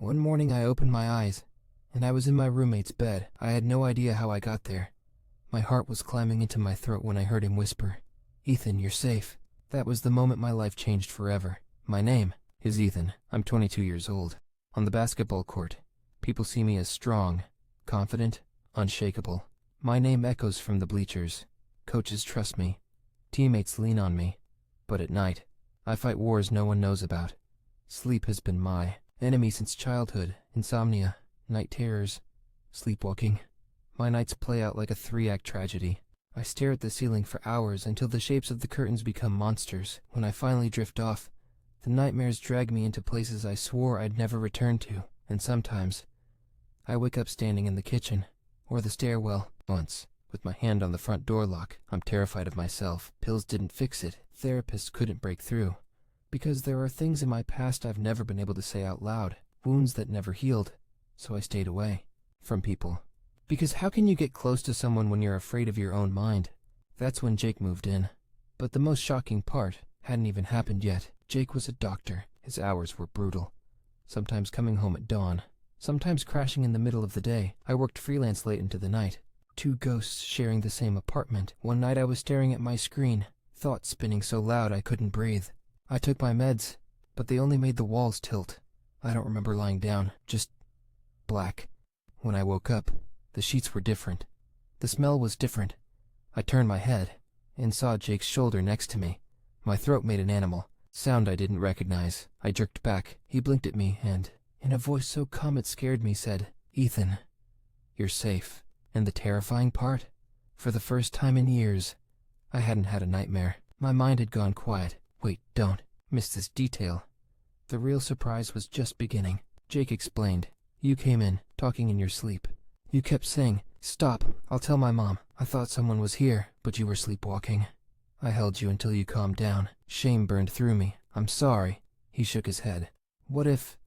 One morning I opened my eyes, and I was in my roommate's bed. I had no idea how I got there. My heart was climbing into my throat when I heard him whisper, "Ethan, you're safe." That was the moment my life changed forever. My name is Ethan. I'm 22 years old. On the basketball court, people see me as strong, confident, unshakable. My name echoes from the bleachers. Coaches trust me. Teammates lean on me. But at night, I fight wars no one knows about. Sleep has been my enemy since childhood. Insomnia, night terrors, sleepwalking. My nights play out like a 3-act tragedy. I stare at the ceiling for hours until the shapes of the curtains become monsters. When I finally drift off, the nightmares drag me into places I swore I'd never return to. And sometimes, I wake up standing in the kitchen or the stairwell. Once, with my hand on the front door lock, I'm terrified of myself. Pills didn't fix it. Therapists couldn't break through. Because there are things in my past I've never been able to say out loud. Wounds that never healed. So I stayed away from people. Because how can you get close to someone when you're afraid of your own mind? That's when Jake moved in. But the most shocking part hadn't even happened yet. Jake was a doctor. His hours were brutal. Sometimes coming home at dawn. Sometimes crashing in the middle of the day. I worked freelance late into the night. 2 ghosts sharing the same apartment. One night I was staring at my screen, thoughts spinning so loud I couldn't breathe. I took my meds, but they only made the walls tilt. I don't remember lying down, just black. When I woke up, the sheets were different. The smell was different. I turned my head and saw Jake's shoulder next to me. My throat made an animal sound I didn't recognize. I jerked back. He blinked at me and, in a voice so calm it scared me, said, "Ethan, you're safe." And the terrifying part? For the first time in years, I hadn't had a nightmare. My mind had gone quiet. Wait, don't miss this detail. The real surprise was just beginning. Jake explained. "You came in, talking in your sleep. You kept saying, 'Stop, I'll tell my mom.' I thought someone was here, but you were sleepwalking. I held you until you calmed down. Shame burned through me. I'm sorry." He shook his head. "What if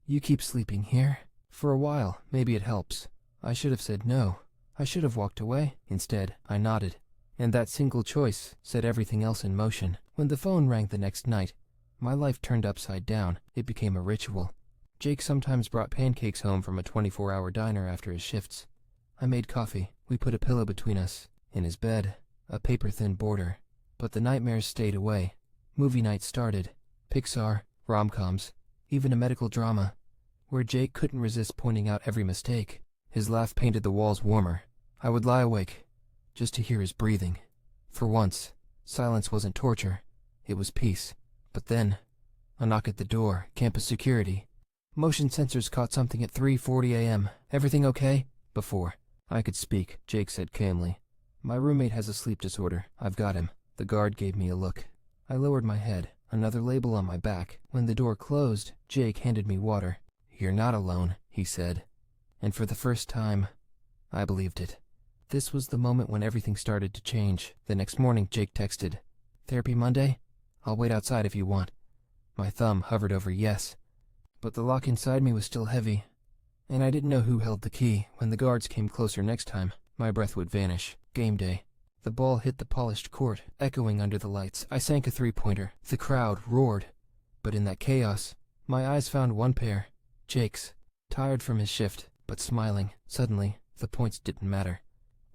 you keep sleeping here? For a while, maybe it helps." I should have said no. I should have walked away. Instead, I nodded. And that single choice set everything else in motion. When the phone rang the next night, my life turned upside down. It became a ritual. Jake sometimes brought pancakes home from a 24-hour diner after his shifts. I made coffee. We put a pillow between us. In his bed, a paper-thin border. But the nightmares stayed away. Movie nights started. Pixar, rom-coms, even a medical drama, where Jake couldn't resist pointing out every mistake. His laugh painted the walls warmer. I would lie awake, just to hear his breathing. For once, silence wasn't torture. It was peace. But then, a knock at the door. Campus security. Motion sensors caught something at 3:40 a.m. "Everything okay?" Before I could speak, Jake said calmly, "My roommate has a sleep disorder. I've got him." The guard gave me a look. I lowered my head, another label on my back. When the door closed, Jake handed me water. "You're not alone," he said. And for the first time, I believed it. This was the moment when everything started to change. The next morning, Jake texted, "Therapy Monday? I'll wait outside if you want." My thumb hovered over yes, but the lock inside me was still heavy, and I didn't know who held the key. When the guards came closer next time, my breath would vanish. Game day. The ball hit the polished court, echoing under the lights. I sank a 3-pointer. The crowd roared. But in that chaos, my eyes found one pair, Jake's, tired from his shift, but smiling. Suddenly, the points didn't matter.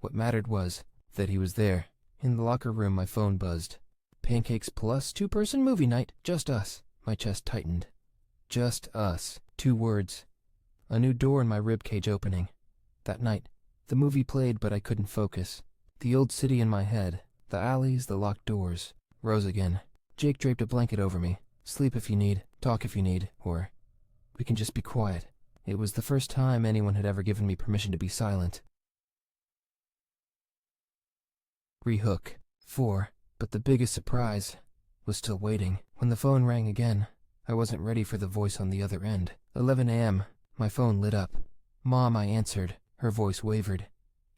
What mattered was that he was there. In the locker room, my phone buzzed. "Pancakes plus 2-person movie night. Just us." My chest tightened. Just us. 2 words. A new door in my ribcage opening. That night, the movie played, but I couldn't focus. The old city in my head, the alleys, the locked doors, rose again. Jake draped a blanket over me. "Sleep if you need, talk if you need, or we can just be quiet." It was the first time anyone had ever given me permission to be silent. Rehook. 4. But the biggest surprise was still waiting. When the phone rang again, I wasn't ready for the voice on the other end. 11 a.m. My phone lit up. "Mom," I answered. Her voice wavered.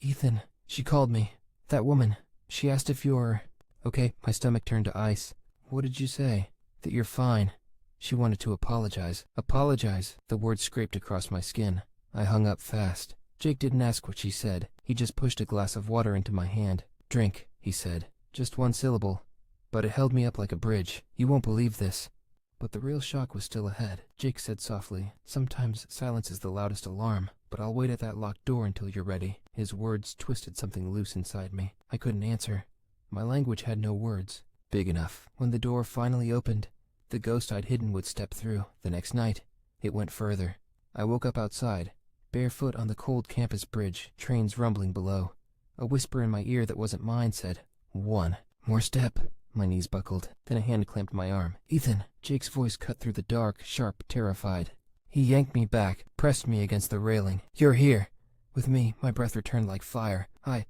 "Ethan," she called me. "That woman. She asked if you're okay." My stomach turned to ice. "What did you say?" "That you're fine." She wanted to apologize. Apologize? The words scraped across my skin. I hung up fast. Jake didn't ask what she said. He just pushed a glass of water into my hand. "Drink," he said. Just one syllable, but it held me up like a bridge. "You won't believe this." But the real shock was still ahead. Jake said softly, "Sometimes silence is the loudest alarm, but I'll wait at that locked door until you're ready." His words twisted something loose inside me. I couldn't answer. My language had no words big enough. When the door finally opened, the ghost I'd hidden would step through. The next night, it went further. I woke up outside, barefoot on the cold campus bridge, trains rumbling below. A whisper in my ear that wasn't mine said, "One more step." My knees buckled. Then a hand clamped my arm. "Ethan." Jake's voice cut through the dark, sharp, terrified. He yanked me back, pressed me against the railing. "You're here." With me, my breath returned like fire. I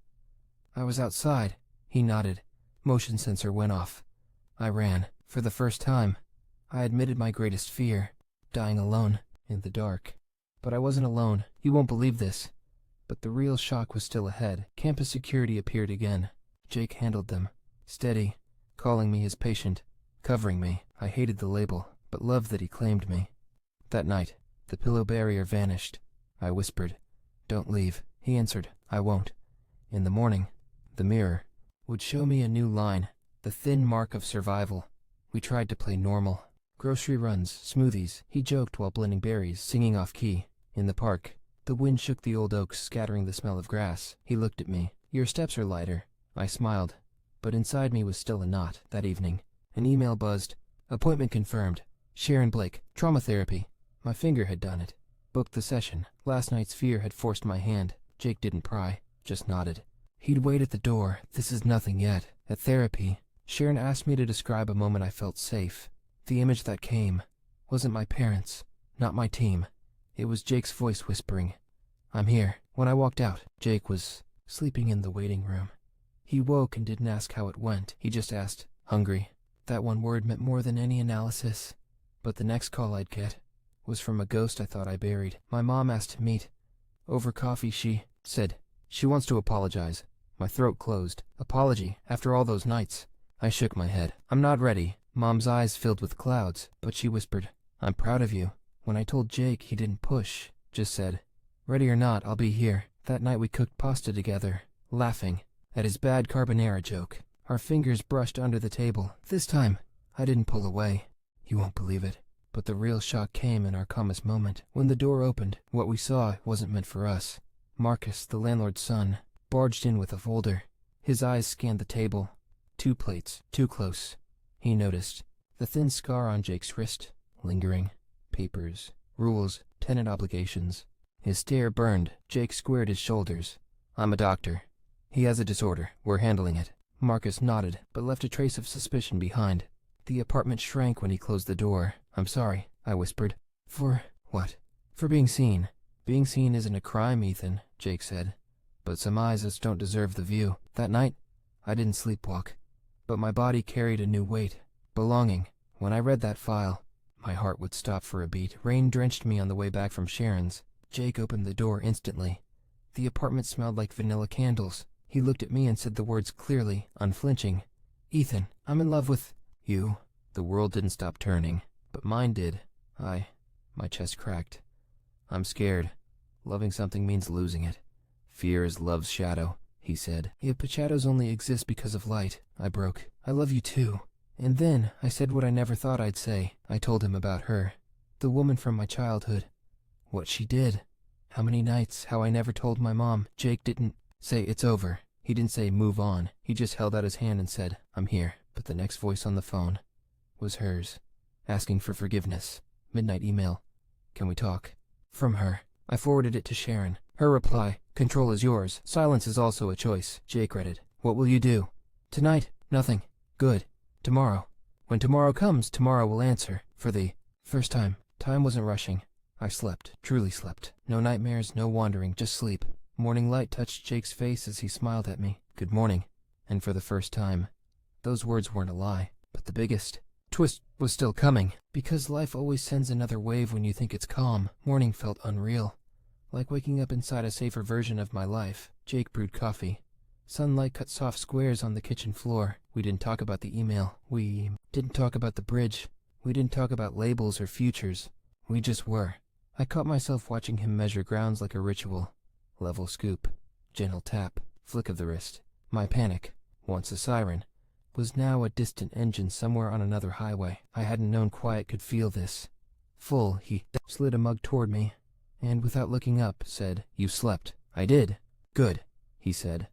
was outside." He nodded. Motion sensor went off. I ran. For the first time, I admitted my greatest fear, dying alone, in the dark. But I wasn't alone. You won't believe this. But the real shock was still ahead. Campus security appeared again. Jake handled them. Steady, calling me his patient, covering me. I hated the label, but loved that he claimed me. That night, the pillow barrier vanished. I whispered, "Don't leave." He answered, "I won't." In the morning, the mirror would show me a new line, the thin mark of survival. We tried to play normal. Grocery runs, smoothies. He joked while blending berries, singing off-key. In the park, the wind shook the old oaks, scattering the smell of grass. He looked at me. "Your steps are lighter." I smiled, but inside me was still a knot. That evening, an email buzzed. "Appointment confirmed. Sharon Blake, trauma therapy." My finger had done it. Booked the session. Last night's fear had forced my hand. Jake didn't pry, just nodded. He'd wait at the door. "This is nothing yet." At therapy, Sharon asked me to describe a moment I felt safe. The image that came wasn't my parents, not my team. It was Jake's voice whispering, "I'm here." When I walked out, Jake was sleeping in the waiting room. He woke and didn't ask how it went. He just asked, "Hungry?" That one word meant more than any analysis. But the next call I'd get was from a ghost I thought I buried. My mom asked to meet. Over coffee, she said, "She wants to apologize." My throat closed. Apology, after all those nights. I shook my head. "I'm not ready." Mom's eyes filled with clouds, but she whispered, "I'm proud of you." When I told Jake, he didn't push, just said, "Ready or not, I'll be here." That night we cooked pasta together, laughing at his bad carbonara joke. Our fingers brushed under the table. This time, I didn't pull away. You won't believe it. But the real shock came in our calmest moment. When the door opened, what we saw wasn't meant for us. Marcus, the landlord's son, barged in with a folder. His eyes scanned the table. 2 plates, too close. He noticed the thin scar on Jake's wrist, lingering. Papers, rules, tenant obligations. His stare burned. Jake squared his shoulders. "I'm a doctor. He has a disorder. We're handling it." Marcus nodded, but left a trace of suspicion behind. The apartment shrank when he closed the door. "I'm sorry," I whispered. "For what?" "For being seen." "Being seen isn't a crime, Ethan," Jake said. "But some eyes just don't deserve the view." That night, I didn't sleepwalk, but my body carried a new weight. Belonging. When I read that file, my heart would stop for a beat. Rain drenched me on the way back from Sharon's. Jake opened the door instantly. The apartment smelled like vanilla candles. He looked at me and said the words clearly, unflinching. "Ethan, I'm in love with you." The world didn't stop turning, but mine did. My chest cracked. "I'm scared. Loving something means losing it. Fear is love's shadow," he said. "Yeah, but shadows only exist because of light," I broke. "I love you too." And then I said what I never thought I'd say. I told him about her, the woman from my childhood. What she did. How many nights, how I never told my mom. Jake didn't say it's over. He didn't say move on. He just held out his hand and said, "I'm here." But the next voice on the phone was hers, asking for forgiveness. Midnight email. "Can we talk?" From her. I forwarded it to Sharon. Her reply, "Control is yours. Silence is also a choice." Jake read it. "What will you do?" "Tonight, nothing. Good. Tomorrow. When tomorrow comes, tomorrow will answer." For the first time, time wasn't rushing. I slept, truly slept. No nightmares, no wandering, just sleep. Morning light touched Jake's face as he smiled at me. "Good morning." And for the first time, those words weren't a lie. But the biggest twist was still coming. Because life always sends another wave when you think it's calm. Morning felt unreal. Like waking up inside a safer version of my life. Jake brewed coffee. Sunlight cut soft squares on the kitchen floor. We didn't talk about the email. We didn't talk about the bridge. We didn't talk about labels or futures. We just were. I caught myself watching him measure grounds like a ritual. Level scoop. Gentle tap. Flick of the wrist. My panic. Once a siren. was now a distant engine somewhere on another highway. I hadn't known quiet could feel this. Full, he slid a mug toward me, and without looking up, said, "You slept." "I did." "Good," he said,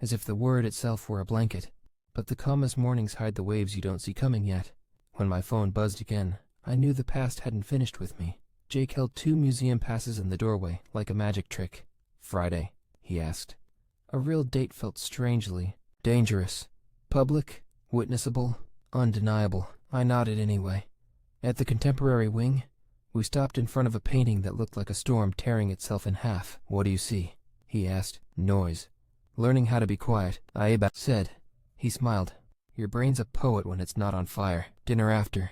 as if the word itself were a blanket. But the calmest mornings hide the waves you don't see coming yet. When my phone buzzed again, I knew the past hadn't finished with me. Jake held 2 museum passes in the doorway, like a magic trick. "Friday?" he asked. A real date felt strangely dangerous. Public, witnessable, undeniable. I nodded anyway. At the Contemporary Wing, we stopped in front of a painting that looked like a storm tearing itself in half. "What do you see?" he asked. "Noise. Learning how to be quiet," I said. He smiled. "Your brain's a poet when it's not on fire." Dinner after.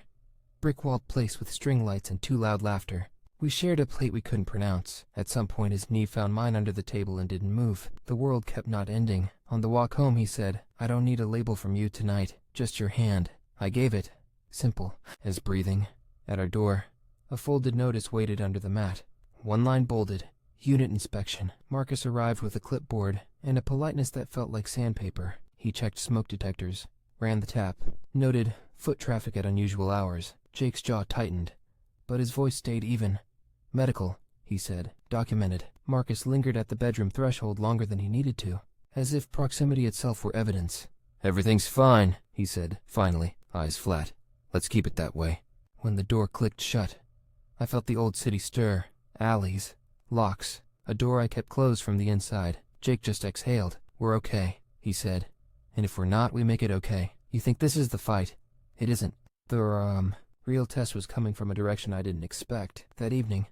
Brick-walled place with string lights and too loud laughter. We shared a plate we couldn't pronounce. At some point his knee found mine under the table and didn't move. The world kept not ending. On the walk home he said, "I don't need a label from you tonight, just your hand." I gave it. Simple as breathing. At our door, a folded notice waited under the mat. One line bolded. "Unit inspection." Marcus arrived with a clipboard and a politeness that felt like sandpaper. He checked smoke detectors, ran the tap, noted foot traffic at unusual hours. Jake's jaw tightened, but his voice stayed even. "Medical," he said. "Documented." Marcus lingered at the bedroom threshold longer than he needed to, as if proximity itself were evidence. "Everything's fine," he said, finally, eyes flat. "Let's keep it that way." When the door clicked shut, I felt the old city stir. Alleys, locks, a door I kept closed from the inside. Jake just exhaled. "We're okay," he said. "And if we're not, we make it okay. You think this is the fight? It isn't." The, real test was coming from a direction I didn't expect. That evening,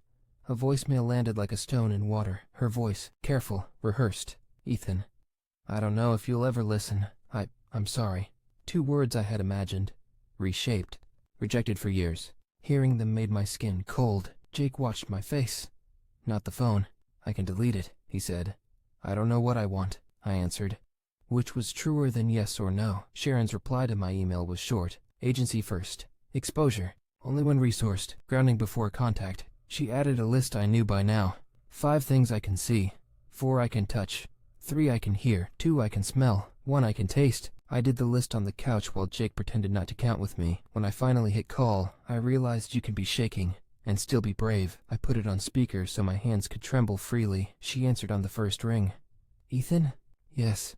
a voicemail landed like a stone in water. Her voice, careful, rehearsed. "Ethan, I don't know if you'll ever listen. I'm sorry." 2 words I had imagined. Reshaped. Rejected for years. Hearing them made my skin cold. Jake watched my face. "Not the phone. I can delete it," he said. "I don't know what I want," I answered. Which was truer than yes or no. Sharon's reply to my email was short. "Agency first. Exposure. Only when resourced. Grounding before contact." She added a list I knew by now. 5 things I can see. 4 I can touch. 3 I can hear. 2 I can smell. 1 I can taste. I did the list on the couch while Jake pretended not to count with me. When I finally hit call, I realized you can be shaking and still be brave. I put it on speaker so my hands could tremble freely. She answered on the first ring. "Ethan?" "Yes.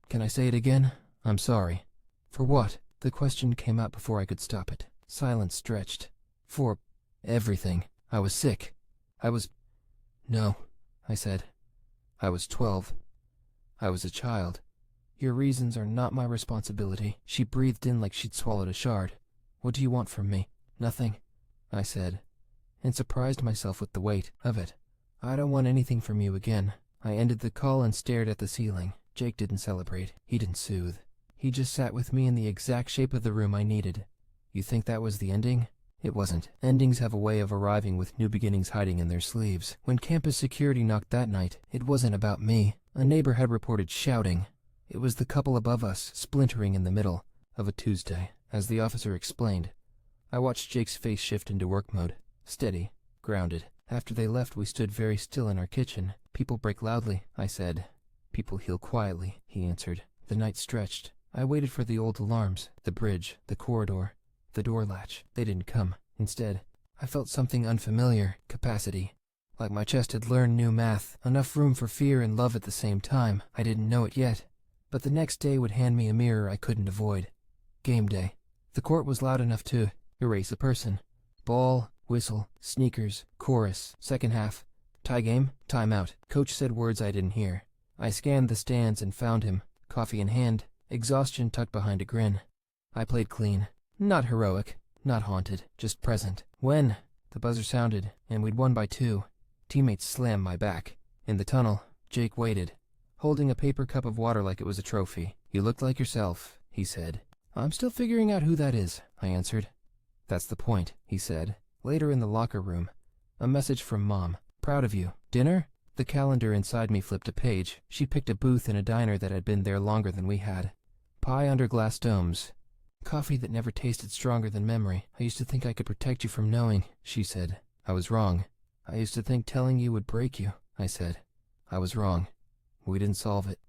Can I say it again? I'm sorry." "For what?" The question came out before I could stop it. Silence stretched. "For everything. I was sick. No," I said. "I was 12. I was a child. Your reasons are not my responsibility." She breathed in like she'd swallowed a shard. "What do you want from me?" "Nothing," I said, and surprised myself with the weight of it. "I don't want anything from you again." I ended the call and stared at the ceiling. Jake didn't celebrate. He didn't soothe. He just sat with me in the exact shape of the room I needed. You think that was the ending? It wasn't. Endings have a way of arriving with new beginnings hiding in their sleeves. When campus security knocked that night, it wasn't about me. A neighbor had reported shouting. It was the couple above us, splintering in the middle of a Tuesday. As the officer explained, I watched Jake's face shift into work mode. Steady, grounded. After they left, we stood very still in our kitchen. "People break loudly," I said. "People heal quietly," he answered. The night stretched. I waited for the old alarms, the bridge, the corridor, the door latch. They didn't come. Instead, I felt something unfamiliar. Capacity. Like my chest had learned new math. Enough room for fear and love at the same time. I didn't know it yet. But the next day would hand me a mirror I couldn't avoid. Game day. The court was loud enough to erase a person. Ball, whistle, sneakers, chorus, second half. Tie game, time out. Coach said words I didn't hear. I scanned the stands and found him, coffee in hand, exhaustion tucked behind a grin. I played clean. Not heroic, not haunted, just present. When the buzzer sounded, and we'd won by 2, teammates slammed my back. In the tunnel, Jake waited, holding a paper cup of water like it was a trophy. "You looked like yourself," he said. "I'm still figuring out who that is," I answered. "That's the point," he said. Later in the locker room, a message from Mom. "Proud of you. Dinner?" The calendar inside me flipped a page. She picked a booth in a diner that had been there longer than we had. Pie under glass domes. Coffee that never tasted stronger than memory. "I used to think I could protect you from knowing," she said. "I was wrong. I used to think telling you would break you," I said. "I was wrong. We didn't solve it.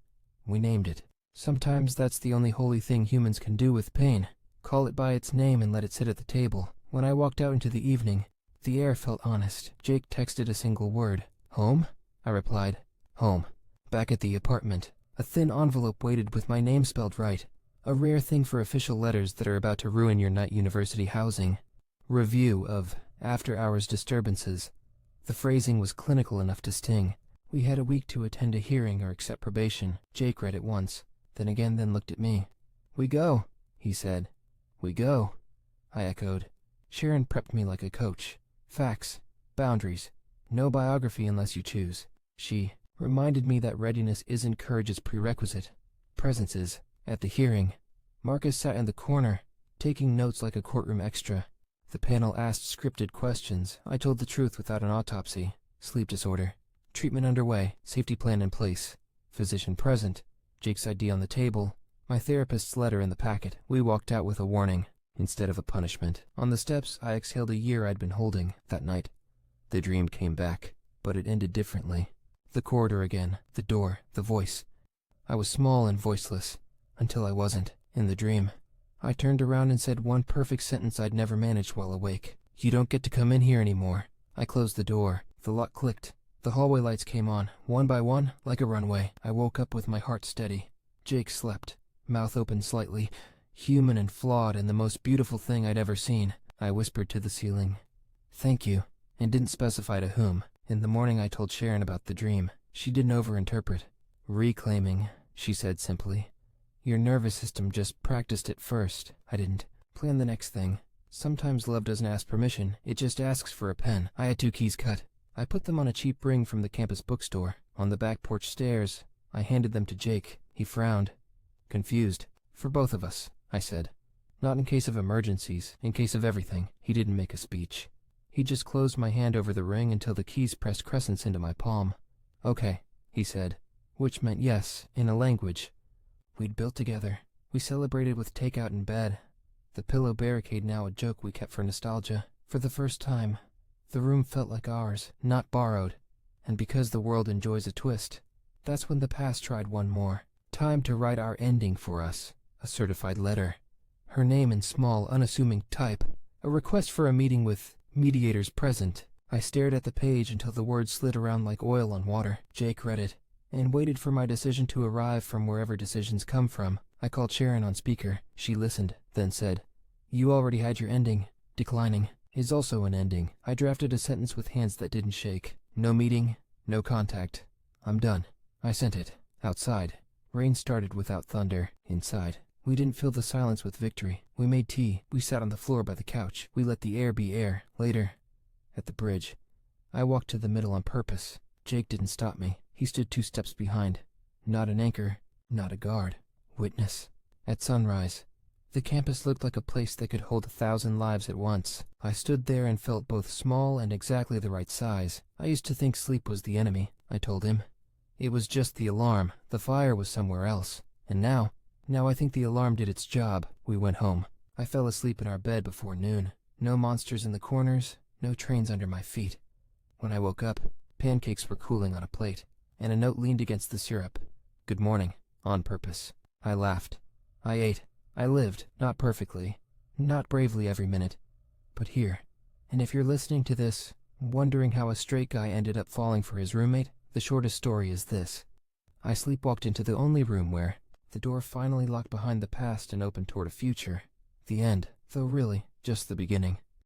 We named it." Sometimes that's the only holy thing humans can do with pain. Call it by its name and let it sit at the table. When I walked out into the evening, the air felt honest. Jake texted a single word. Home? I replied. Home. Back at the apartment, a thin envelope waited with my name spelled right. A rare thing for official letters that are about to ruin your night university housing. Review of after-hours disturbances. The phrasing was clinical enough to sting. We had a week to attend a hearing or accept probation. Jake read it once, then looked at me. We go, he said. We go, I echoed. Sharon prepped me like a coach. Facts, boundaries, no biography unless you choose. She reminded me that readiness isn't courage's prerequisite. Presence is. At the hearing, Marcus sat in the corner, taking notes like a courtroom extra. The panel asked scripted questions. I told the truth without an autopsy. Sleep disorder. Treatment underway. Safety plan in place. Physician present. Jake's ID on the table. My therapist's letter in the packet. We walked out with a warning instead of a punishment. On the steps, I exhaled a year I'd been holding. That night, the dream came back, but it ended differently. The corridor again. The door. The voice. I was small and voiceless. Until I wasn't. In the dream, I turned around and said one perfect sentence I'd never managed while awake. You don't get to come in here anymore. I closed the door. The lock clicked. The hallway lights came on, one by one, like a runway. I woke up with my heart steady. Jake slept, mouth open slightly, human and flawed and the most beautiful thing I'd ever seen. I whispered to the ceiling, "Thank you," and didn't specify to whom. In the morning I told Sharon about the dream. She didn't overinterpret. Reclaiming, she said simply. Your nervous system just practiced it first. I didn't. Plan the next thing. Sometimes love doesn't ask permission, it just asks for a pen. I had 2 keys cut. I put them on a cheap ring from the campus bookstore. On the back porch stairs, I handed them to Jake. He frowned. Confused. For both of us, I said. Not in case of emergencies, in case of everything. He didn't make a speech. He just closed my hand over the ring until the keys pressed crescents into my palm. Okay, he said, which meant yes, in a language we'd built together. We celebrated with takeout in bed. The pillow barricade now a joke we kept for nostalgia. For the first time, the room felt like ours, not borrowed. And because the world enjoys a twist, that's when the past tried one more. Time to write our ending for us. A certified letter. Her name in small, unassuming type. A request for a meeting with mediators present. I stared at the page until the words slid around like oil on water. Jake read it, and waited for my decision to arrive from wherever decisions come from. I called Sharon on speaker. She listened, then said, "You already had your ending. Declining is also an ending." I drafted a sentence with hands that didn't shake. No meeting, no contact. I'm done. I sent it. Outside, rain started without thunder. Inside, we didn't fill the silence with victory. We made tea. We sat on the floor by the couch. We let the air be air. Later, at the bridge, I walked to the middle on purpose. Jake didn't stop me. He stood 2 steps behind. Not an anchor, not a guard. Witness. At sunrise, the campus looked like a place that could hold 1,000 lives at once. I stood there and felt both small and exactly the right size. I used to think sleep was the enemy, I told him. It was just the alarm. The fire was somewhere else. And now I think the alarm did its job. We went home. I fell asleep in our bed before noon. No monsters in the corners, no trains under my feet. When I woke up, pancakes were cooling on a plate, and a note leaned against the syrup. Good morning, on purpose. I laughed. I ate. I lived, not perfectly, not bravely every minute, but here. And if you're listening to this, wondering how a straight guy ended up falling for his roommate, the shortest story is this. I sleepwalked into the only room where the door finally locked behind the past and opened toward a future. The end, though really, just the beginning.